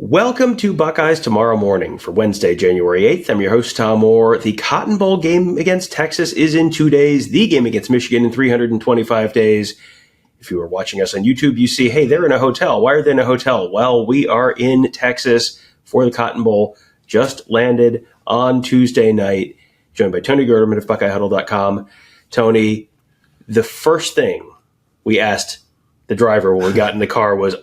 Welcome to Buckeyes Tomorrow Morning for Wednesday, January 8th. I'm your host, Tom Moore. The Cotton Bowl game against Texas is in 2 days. The game against Michigan in 325 days. If you are watching us on YouTube, you see, hey, they're in a hotel. Why are they in a hotel? Well, we are in Texas for the Cotton Bowl. Just landed on Tuesday night. Joined by Tony Gerderman of BuckeyeHuddle.com. Tony, the first thing we asked the driver when we got in the car was,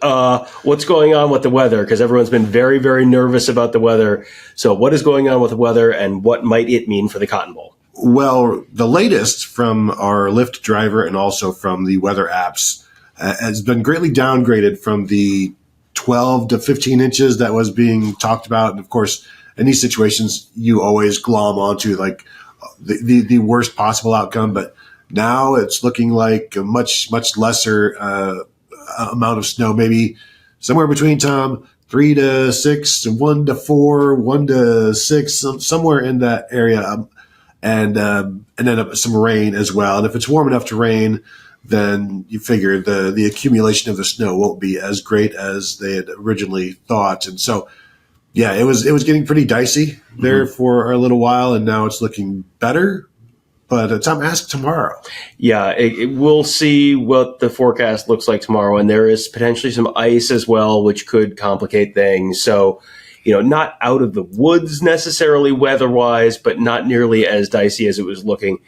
what's going on with the weather? Because everyone's been very, very nervous about the weather. So what is going on with the weather and what might it mean for the Cotton Bowl? Well, the latest from our Lyft driver and also from the weather apps has been greatly downgraded from the 12 to 15 inches that was being talked about. And of course, in these situations, you always glom onto like the worst possible outcome. But now it's looking like a much lesser amount of snow, maybe somewhere between, Tom, 3 to 6, 1 to 4, 1 to 6, somewhere in that area, and then some rain as well. And if it's warm enough to rain, then you figure the accumulation of the snow won't be as great as they had originally thought. And so, yeah, it was getting pretty dicey there for a little while, and now it's looking better. But Tom, ask tomorrow. Yeah, we'll see what the forecast looks like tomorrow. And there is potentially some ice as well, which could complicate things. So, not out of the woods necessarily weather-wise, but not nearly as dicey as it was looking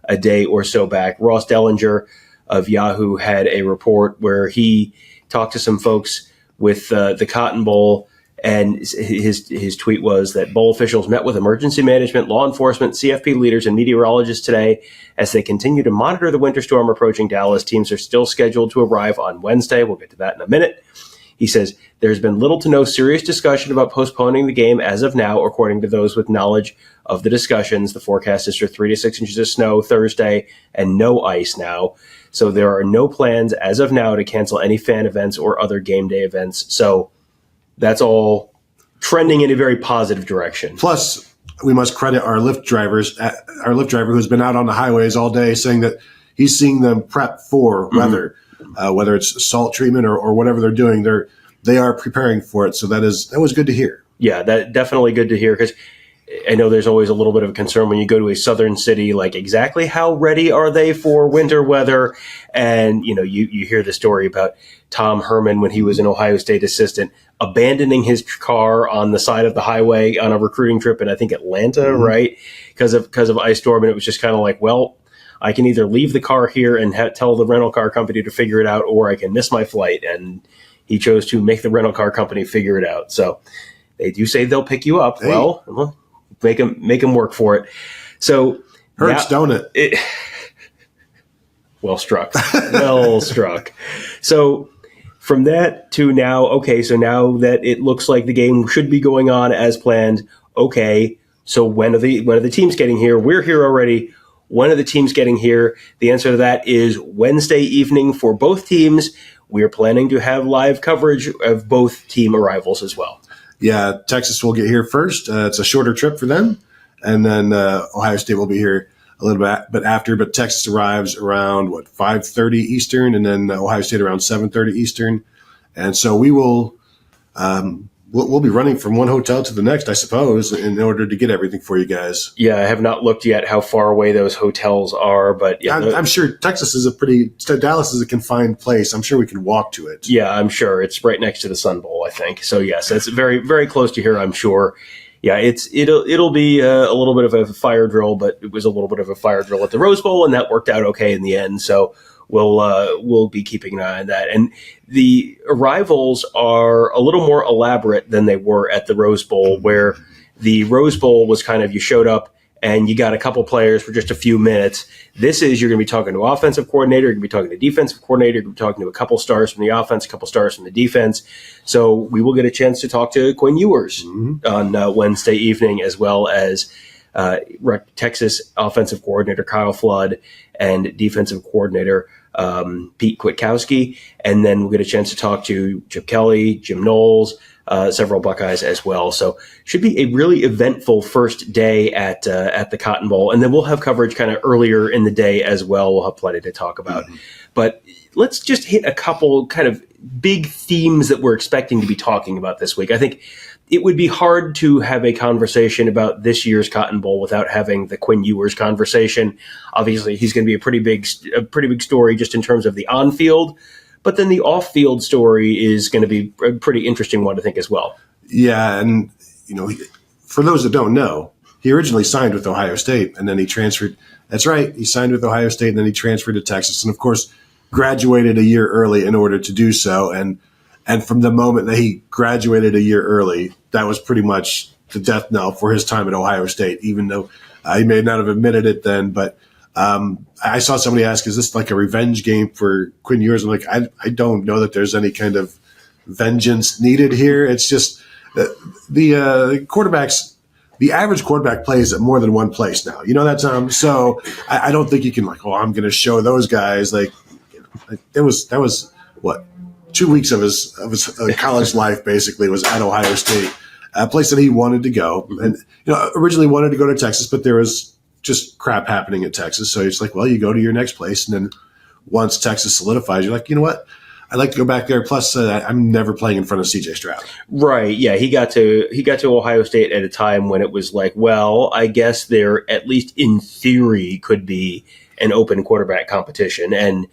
a day or so back. Ross Dellinger of Yahoo had a report where he talked to some folks with the Cotton Bowl. And his tweet was that bowl officials met with emergency management, law enforcement, CFP leaders, and meteorologists today as they continue to monitor the winter storm approaching Dallas. Teams are still scheduled to arrive on Wednesday. We'll get to that in a minute. He says there's been little to no serious discussion about postponing the game as of now, according to those with knowledge of the discussions. The forecast is for 3 to 6 inches of snow Thursday and no ice now. So there are no plans as of now to cancel any fan events or other game day events. So that's all trending in a very positive direction. Plus, we must credit our Lyft driver who's been out on the highways all day saying that he's seeing them prep for weather, whether it's salt treatment or whatever they're doing. They are preparing for it. So that was good to hear. Yeah, that definitely good to hear, because I know there's always a little bit of a concern when you go to a southern city, like exactly how ready are they for winter weather? And, you hear the story about Tom Herman when he was an Ohio State assistant abandoning his car on the side of the highway on a recruiting trip in, I think, Atlanta, right? Because of ice storm. And it was just kind of like, well, I can either leave the car here and tell the rental car company to figure it out, or I can miss my flight. And he chose to make the rental car company figure it out. So they do say they'll pick you up. Hey. Well, make them work for it. So hurts, don't it? Well struck. Well struck. So from that to now, okay, so now that it looks like the game should be going on as planned, okay, so when are the teams getting here? We're here already. When are the teams getting here? The answer to that is Wednesday evening for both teams. We are planning to have live coverage of both team arrivals as well. Yeah, Texas will get here first. It's a shorter trip for them. And then Ohio State will be here a little bit after. But Texas arrives around, 5:30 Eastern, and then Ohio State around 7:30 Eastern. And so we will we'll be running from one hotel to the next, I suppose, in order to get everything for you guys. Yeah, I have not looked yet how far away those hotels are. But yeah, I'm sure Dallas is a confined place. I'm sure we can walk to it. Yeah, I'm sure. It's right next to the Sun Bowl, I think. So, yes, it's very, very close to here, I'm sure. Yeah, it'll be a little bit of a fire drill, but it was a little bit of a fire drill at the Rose Bowl, and that worked out okay in the end. So we'll be keeping an eye on that. And the arrivals are a little more elaborate than they were at the Rose Bowl, where the Rose Bowl was kind of you showed up and you got a couple players for just a few minutes. This is you're going to be talking to offensive coordinator, you're going to be talking to defensive coordinator, you're going to be talking to a couple stars from the offense, a couple stars from the defense. So we will get a chance to talk to Quinn Ewers on Wednesday evening, as well as Texas offensive coordinator Kyle Flood and defensive coordinator Pete Kwiatkowski. And then we'll get a chance to talk to Chip Kelly, Jim Knowles, several Buckeyes as well. So should be a really eventful first day at the Cotton Bowl. And then we'll have coverage kind of earlier in the day as well. We'll have plenty to talk about. But let's just hit a couple kind of big themes that we're expecting to be talking about this week. I think it would be hard to have a conversation about this year's Cotton Bowl without having the Quinn Ewers conversation. Obviously, he's going to be a pretty big story just in terms of the on-field, but then the off-field story is going to be a pretty interesting one to think as well. Yeah, and for those that don't know, he originally signed with Ohio State, and then he transferred. That's right, he signed with Ohio State, and then he transferred to Texas, and of course, graduated a year early in order to do so. And from the moment that he graduated a year early, that was pretty much the death knell for his time at Ohio State, even though he may not have admitted it then. But I saw somebody ask, is this like a revenge game for Quinn Ewers? I'm like, I don't know that there's any kind of vengeance needed here. It's just the quarterbacks, the average quarterback plays at more than one place now. So I don't think you can I'm going to show those guys. That was what? 2 weeks of his college life basically was at Ohio State, a place that he wanted to go, and originally wanted to go to Texas, but there was just crap happening at Texas. So it's like, well, you go to your next place, and then once Texas solidifies, you're like, you know what? I'd like to go back there. Plus, I'm never playing in front of C.J. Stroud. Right? Yeah, he got to Ohio State at a time when it was like, well, I guess there at least in theory could be an open quarterback competition, and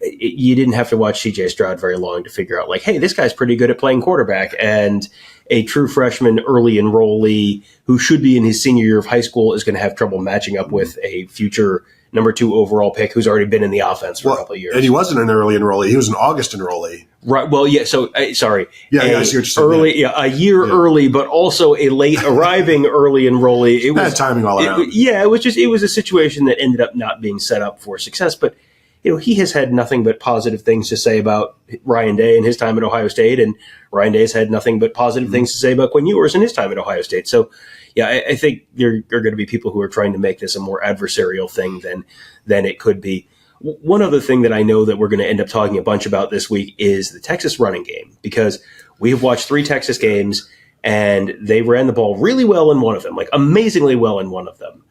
you didn't have to watch C.J. Stroud very long to figure out, hey, this guy's pretty good at playing quarterback. And a true freshman early enrollee who should be in his senior year of high school is going to have trouble matching up with a future number 2 overall pick who's already been in the offense for a couple of years. And he wasn't an early enrollee. He was an August enrollee. Right. Well, yeah. So, sorry. Yeah, I see what you're saying. Early, a year early, but also a late arriving early enrollee. It was bad timing all around. It was a situation that ended up not being set up for success. But he has had nothing but positive things to say about Ryan Day and his time at Ohio State, and Ryan Day's had nothing but positive things to say about Quinn Ewers and his time at Ohio State. So, yeah, I think there are going to be people who are trying to make this a more adversarial thing than it could be. One other thing that I know that we're going to end up talking a bunch about this week is the Texas running game, because we have watched 3 Texas games, and they ran the ball really well in one of them, amazingly well in one of them.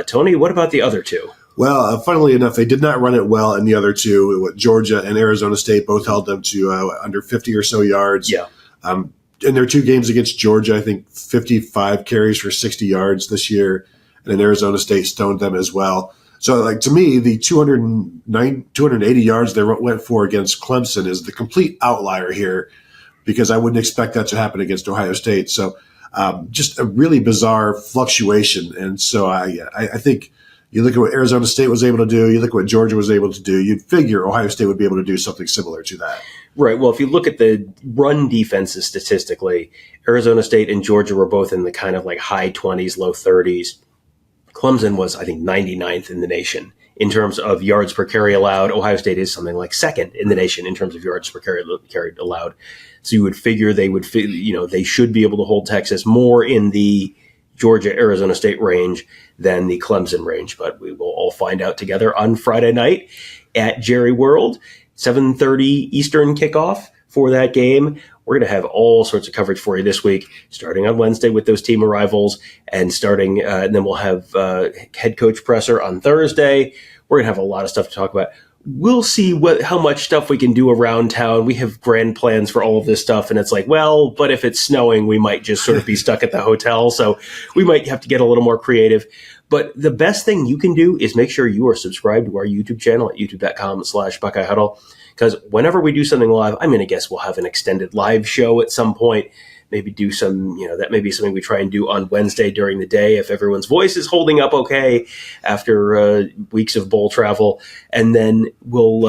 Tony, what about the other 2? Well, funnily enough, they did not run it well in the other 2. Georgia and Arizona State both held them to under 50 or so yards. Yeah. In their 2 games against Georgia, I think 55 carries for 60 yards this year, and then Arizona State stoned them as well. So, to me, the 280 yards they went for against Clemson is the complete outlier here, because I wouldn't expect that to happen against Ohio State. So, just a really bizarre fluctuation. And so I think you look at what Arizona State was able to do, you look at what Georgia was able to do, you'd figure Ohio State would be able to do something similar to that. Right. Well, if you look at the run defenses statistically, Arizona State and Georgia were both in the kind of high 20s, low 30s. Clemson was, I think, 99th in the nation in terms of yards per carry allowed. Ohio State is something like 2nd in the nation in terms of yards per carry allowed. So you would figure they should be able to hold Texas more in the Georgia-Arizona State range than the Clemson range. But we will all find out together on Friday night at Jerry World, 7:30 Eastern kickoff for that game. We're going to have all sorts of coverage for you this week, starting on Wednesday with those team arrivals, and then we'll have head coach presser on Thursday. We're going to have a lot of stuff to talk about. We'll see how much stuff we can do around town. We have grand plans for all of this stuff, and it's but if it's snowing, we might just sort of be stuck at the hotel, so we might have to get a little more creative. But the best thing you can do is make sure you are subscribed to our YouTube channel at youtube.com/Buckeye Huddle, because whenever we do something live, I'm going to guess we'll have an extended live show at some point. Maybe do some, that may be something we try and do on Wednesday during the day if everyone's voice is holding up okay after weeks of bowl travel. And then we'll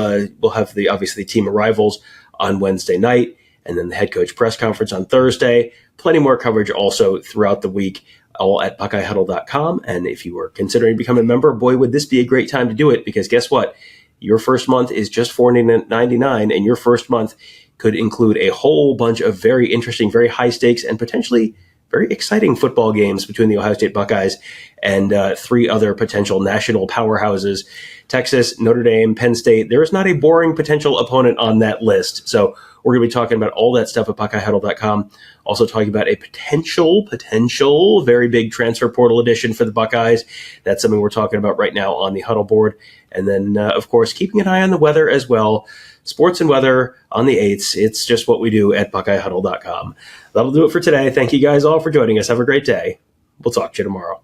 have obviously team arrivals on Wednesday night, and then the head coach press conference on Thursday. Plenty more coverage also throughout the week, all at BuckeyeHuddle.com. And if you are considering becoming a member, boy, would this be a great time to do it, because guess what? Your first month is just $4.99, and your first month could include a whole bunch of very interesting, very high stakes, and potentially very exciting football games between the Ohio State Buckeyes and 3 other potential national powerhouses. Texas, Notre Dame, Penn State. There is not a boring potential opponent on that list. So we're going to be talking about all that stuff at BuckeyeHuddle.com. Also talking about a potential very big transfer portal edition for the Buckeyes. That's something we're talking about right now on the Huddle board. And then, of course, keeping an eye on the weather as well. Sports and weather on the 8s. It's just what we do at BuckeyeHuddle.com. That'll do it for today. Thank you guys all for joining us. Have a great day. We'll talk to you tomorrow.